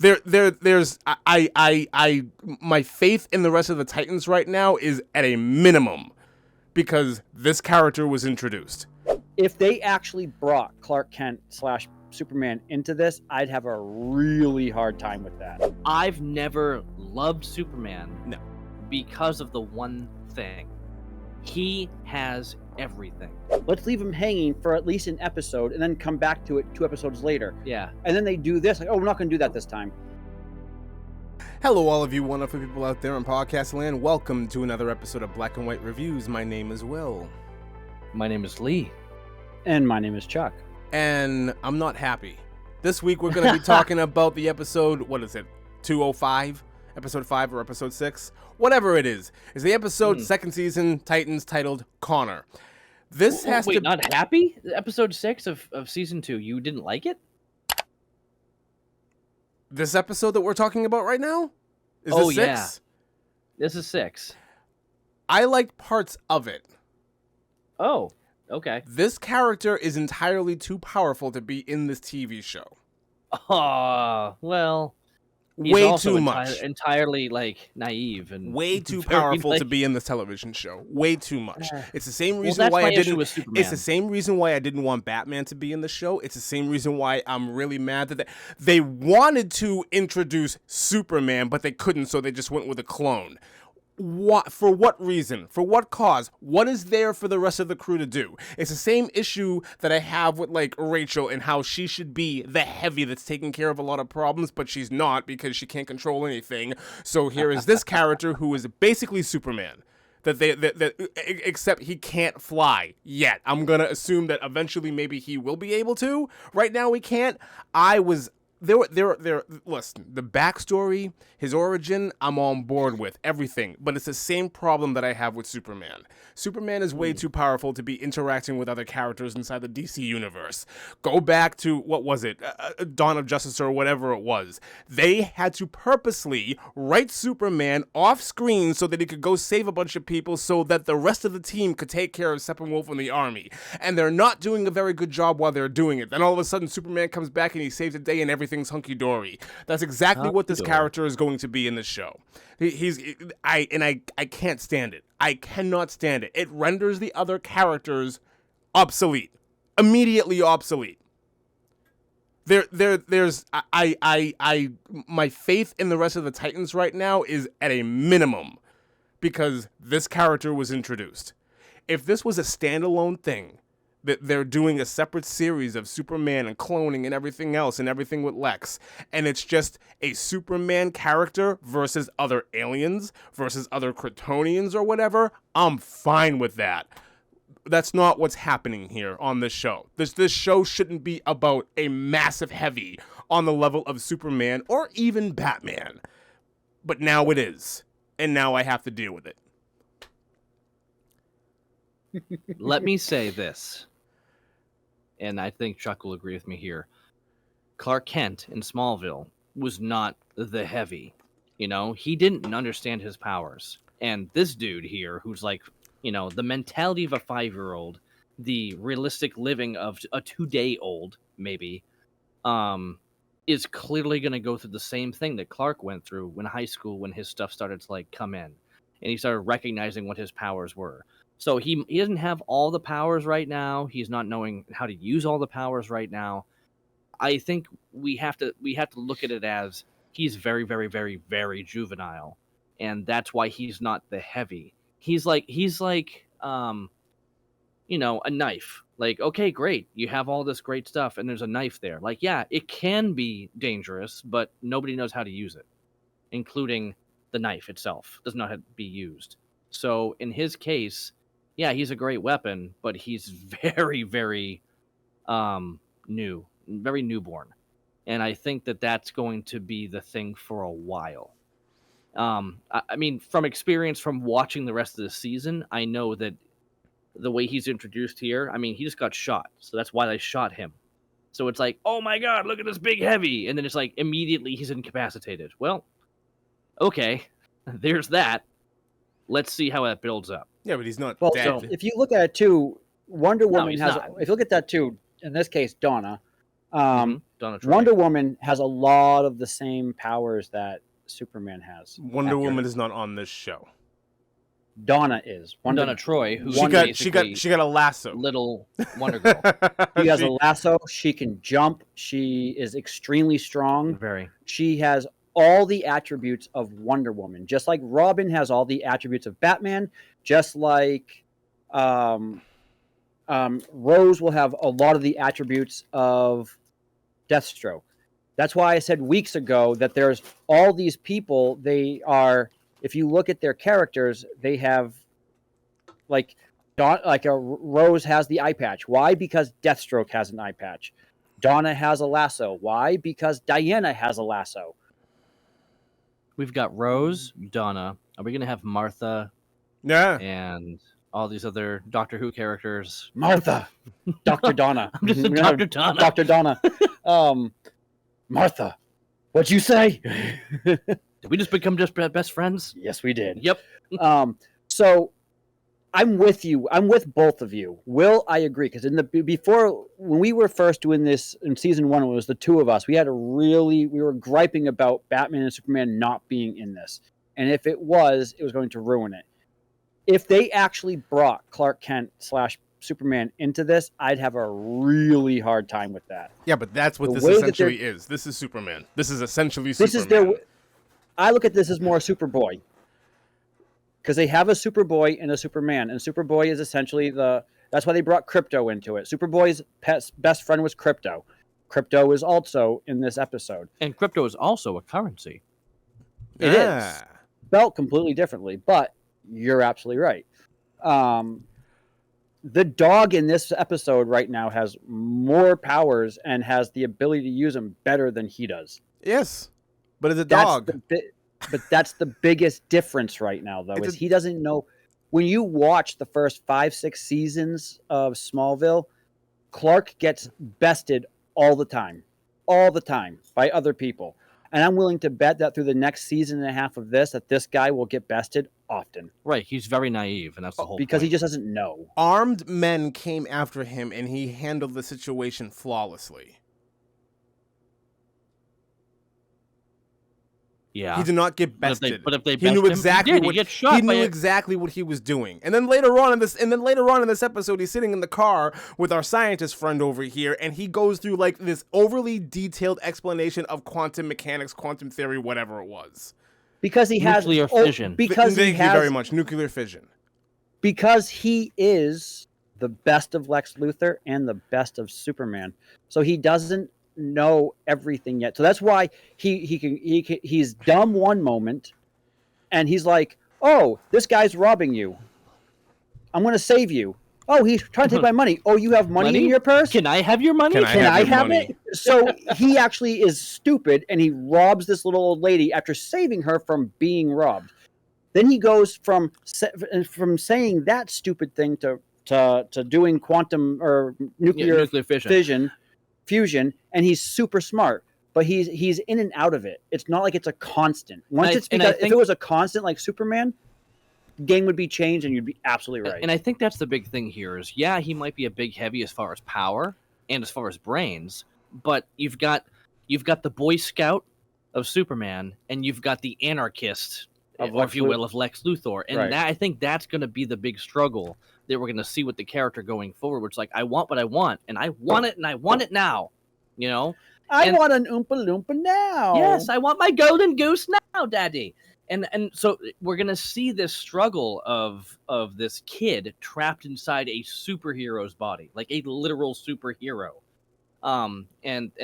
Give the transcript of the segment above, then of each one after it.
There's my faith in the rest of the Titans right now is at a minimum because this character was introduced. If they actually brought Clark Kent / Superman into this, I'd have a really hard time with that. I've never loved Superman No. because of the one thing. He has everything. Let's leave him hanging for at least an episode and then come back to it 2 episodes later. Yeah. And then they do this, like, oh, we're not going to do that this time. Hello, all of you wonderful people out there in podcast land. Welcome to another episode of Black and White Reviews. My name is Will. My name is Lee. And my name is Chuck. And I'm not happy. This week we're going to be talking about the episode, what is it, 205? Episode 5 or episode 6? Whatever it is. It's the episode, second season, Titans, titled Connor. This has wait, to... not happy? Episode 6 of season 2, you didn't like it? This episode that we're talking about right now? Is this 6? Yeah. This is 6. I liked parts of it. Oh, okay. This character is entirely too powerful to be in this TV show. Well... He's Way also too much. Entirely, naive and way too powerful to be in this television show. Way too much. It's the same reason that's why my I issue didn't. with Superman. It's the same reason why I didn't want Batman to be in the show. It's the same reason why I'm really mad that they wanted to introduce Superman, but they couldn't, so they just went with a clone. What, for what reason? For what cause? What is there for the rest of the crew to do? It's the same issue that I have with, like, Rachel and how she should be the heavy that's taking care of a lot of problems, but she's not because she can't control anything. So here is this character who is basically Superman. Except he can't fly yet. I'm gonna assume that eventually maybe he will be able to. Right now he can't. Listen, the backstory, his origin, I'm on board with everything, but it's the same problem that I have with Superman. Superman is way too powerful to be interacting with other characters inside the DC universe. Go back to, what was it, Dawn of Justice or whatever it was. They had to purposely write Superman off screen so that he could go save a bunch of people so that the rest of the team could take care of Steppenwolf and the army. And they're not doing a very good job while they're doing it. Then all of a sudden Superman comes back and he saves the day and everything's hunky-dory. That's exactly what this character is going to be in this show. I can't stand it. I cannot stand it. It renders the other characters obsolete. Immediately obsolete. My faith in the rest of the Titans right now is at a minimum because this character was introduced. If this was a standalone thing, that they're doing a separate series of Superman and cloning and everything else and everything with Lex, and it's just a Superman character versus other aliens versus other Kryptonians or whatever, I'm fine with that. That's not what's happening here on this show. This show shouldn't be about a massive heavy on the level of Superman or even Batman. But now it is, and now I have to deal with it. Let me say this, and I think Chuck will agree with me here. Clark Kent in Smallville was not the heavy. You know, he didn't understand his powers. And this dude here, who's like, you know, the mentality of a 5-year-old, the realistic living of a 2-day-old, maybe, is clearly going to go through the same thing that Clark went through when high school, when his stuff started to, like, come in. And he started recognizing what his powers were. So he doesn't have all the powers right now. He's not knowing how to use all the powers right now. I think we have to look at it as he's very, very, very, very juvenile, and that's why he's not the heavy. He's like you know, a knife. Like, okay, great, you have all this great stuff, and there's a knife there. Like, yeah, it can be dangerous, but nobody knows how to use it, including the knife itself. Does not have to be used. So in his case, yeah, he's a great weapon, but he's very, very new, very newborn. And I think that that's going to be the thing for a while. I mean, from experience from watching the rest of the season, I know that the way he's introduced here, I mean, he just got shot. So that's why they shot him. So it's like, oh my God, look at this big heavy. And then it's like, immediately he's incapacitated. Well, okay, there's that. Let's see how that builds up. Yeah, but he's not dead. So if you look at it too, Wonder Woman has. not. If you look at that too, in this case, Donna, Donna Troy. Wonder Woman has a lot of the same powers that Superman has. Wonder Woman is not on this show. Donna is. Donna Troy, who She got a lasso. Little Wonder Girl. She has a lasso. She can jump. She is extremely strong. Very. She has all the attributes of Wonder Woman, just like Robin has all the attributes of Batman. Just like Rose will have a lot of the attributes of Deathstroke. That's why I said weeks ago that there's all these people. They are. If you look at their characters, they have like a Rose has the eye patch. Why? Because Deathstroke has an eye patch. Donna has a lasso. Why? Because Diana has a lasso. We've got Rose, Donna. Are we going to have Martha? Yeah. And all these other Doctor Who characters? Martha. Dr. Donna. I'm just a Dr. Donna. Dr. Donna. Martha. What'd you say? Did we just become just best friends? Yes, we did. Yep. So I'm with you. I'm with both of you. Will, I agree, because before when we were first doing this in season 1, it was the two of us. We were griping about Batman and Superman not being in this, and if it was going to ruin it. If they actually brought Clark Kent / Superman into this, I'd have a really hard time with that. Yeah, but that's what this way that essentially is. This is Superman. This is essentially Superman. This is I look at this as more Superboy. Because they have a Superboy and a Superman. And Superboy is essentially that's why they brought Crypto into it. Superboy's best friend was Crypto. Crypto is also in this episode. And crypto is also a currency. It is. Spelled completely differently, but you're absolutely right. The dog in this episode right now has more powers and has the ability to use them better than he does. Yes, but it's a dog. But that's the biggest difference right now, though, he doesn't know. When you watch the first 5-6 seasons of Smallville, Clark gets bested all the time by other people. And I'm willing to bet that through the next season and a half of that this guy will get bested often. Right, he's very naive, and that's the whole because point. he just doesn't know. Armed men came after him, and he handled the situation flawlessly. Yeah, he did not get bested. But if they he knew exactly exactly what he was doing. And then later on in this episode, he's sitting in the car with our scientist friend over here, and he goes through like this overly detailed explanation of quantum mechanics, quantum theory, whatever it was. Because he has nuclear fission. Thank you very much. Nuclear fission. Because he is the best of Lex Luthor and the best of Superman, so he doesn't know everything yet. So that's why he's dumb one moment, and he's like, "Oh, this guy's robbing you. I'm going to save you. Oh, he's trying to take my money. Oh, you have money in your purse? Can I have your money? Can I have it?" So he actually is stupid, and he robs this little old lady after saving her from being robbed. Then he goes from saying that stupid thing to doing quantum or nuclear fusion, and he's super smart. But he's in and out of it. It's not like it's a constant. If it was a constant like Superman, the game would be changed, and you'd be absolutely right. And I think that's the big thing here is, yeah, he might be a big heavy as far as power and as far as brains, but you've got the Boy Scout of Superman, and you've got the anarchist, if you will, of Lex Luthor. And that, I think that's going to be the big struggle that we're going to see with the character going forward, which is like, I want what I want, and I want it, and I want it now. You know? I want an Oompa Loompa now. Yes, I want my golden goose now, Daddy. And so we're going to see this struggle of this kid trapped inside a superhero's body, like a literal superhero. And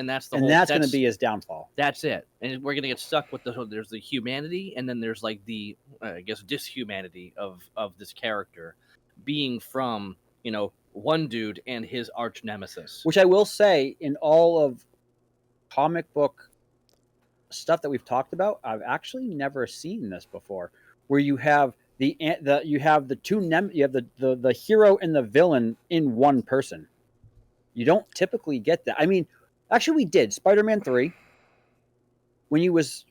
that's going to be his downfall. That's it. And we're going to get stuck with there's the humanity, and then there's like the I guess dishumanity of this character being from, one dude and his arch nemesis. Which I will say, in all of comic book stuff that we've talked about, I've actually never seen this before, where you have the hero and the villain in one person. You don't typically get that. I mean, actually, we did. Spider-Man 3, when he was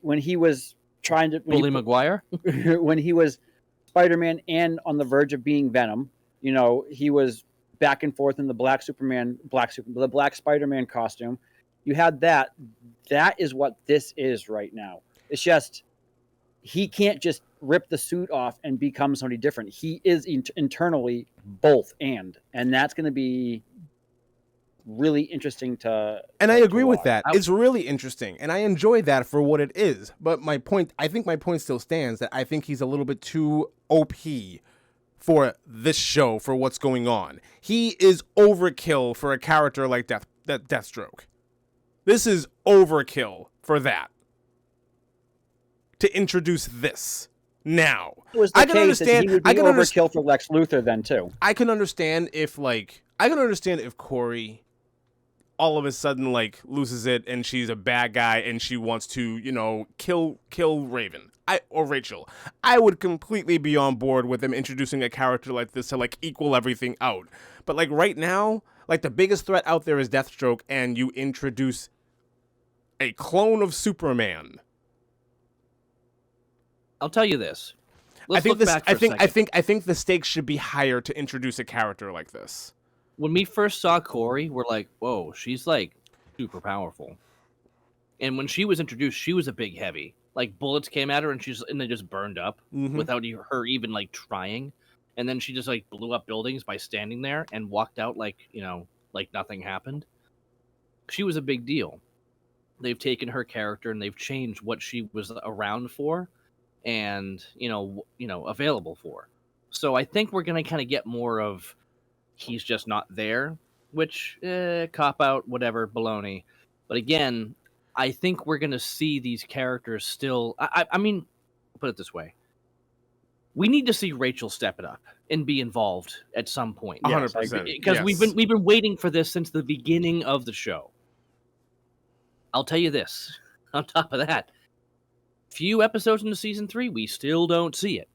trying to Bully Maguire, when he was Spider-Man and on the verge of being Venom, he was back and forth in the black Spider-Man costume. You had that. That is what this is right now. It's just he can't just rip the suit off and become somebody different. He is internally both and that's going to be really interesting to. And I agree with watch. that. It's really interesting, and I enjoy that for what it is. But I think my point still stands that I think he's a little bit too OP for this show, for what's going on. He is overkill for a character like Deathstroke. This is overkill for that. To introduce this now. It was the case that he would be overkill for Lex Luthor then too. I can understand if Corey all of a sudden like loses it and she's a bad guy and she wants to, kill Raven or Rachel. I would completely be on board with them introducing a character like this to like equal everything out. But like right now, like the biggest threat out there is Deathstroke, and you introduce a clone of Superman. I'll tell you this. I think the stakes should be higher to introduce a character like this. When we first saw Corey, we're like, whoa, she's like super powerful. And when she was introduced, she was a big heavy. Like bullets came at her and they just burned up without her even like trying. And then she just like blew up buildings by standing there and walked out like nothing happened. She was a big deal. They've taken her character and they've changed what she was around for and, available for. So I think we're going to kind of get more of he's just not there, which cop out, whatever, baloney. But again, I think we're going to see these characters still. I mean, put it this way. We need to see Rachel step it up and be involved at some point. 100%. Because we've been waiting for this since the beginning of the show. I'll tell you this. On top of that, few episodes into season 3, we still don't see it.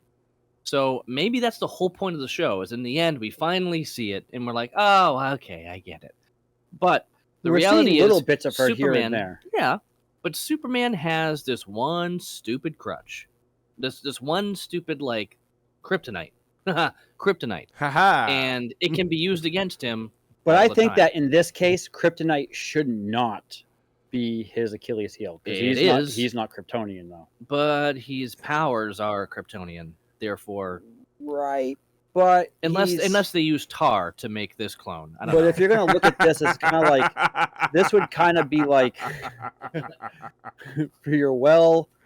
So maybe that's the whole point of the show, is in the end, we finally see it, and we're like, oh, okay, I get it. But the reality is, little bits of her Superman, here and there. Yeah, but Superman has this one stupid crutch. This one stupid, like, kryptonite. Kryptonite. Haha. And it can be used against him. But I think that in this case, kryptonite should not be his Achilles heel. Because he's not Kryptonian, though. But his powers are Kryptonian. Therefore, right, but unless they use tar to make this clone. I don't know. If you're gonna look at this, it's kind of like this would kind of be like for your well-fed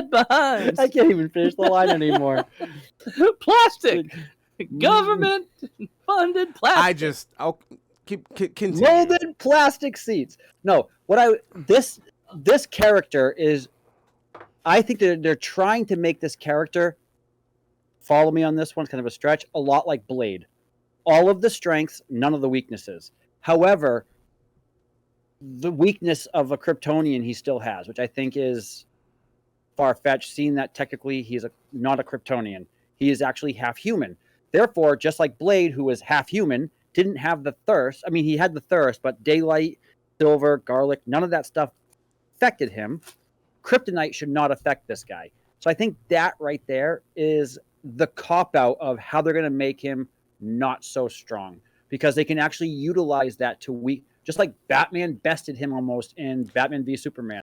behind. I can't even finish the line anymore. Plastic, government-funded plastic. I'll continue. Molded plastic seats. No, this character is. I think they're trying to make this character, follow me on this one, it's kind of a stretch, a lot like Blade. All of the strengths, none of the weaknesses. However, the weakness of a Kryptonian he still has, which I think is far-fetched, seeing that technically he's not a Kryptonian. He is actually half human. Therefore, just like Blade, who was half human, didn't have the thirst. I mean, he had the thirst, but daylight, silver, garlic, none of that stuff affected him. Kryptonite should not affect this guy. So I think that right there is the cop-out of how they're going to make him not so strong. Because they can actually utilize that to just like Batman bested him almost in Batman v Superman.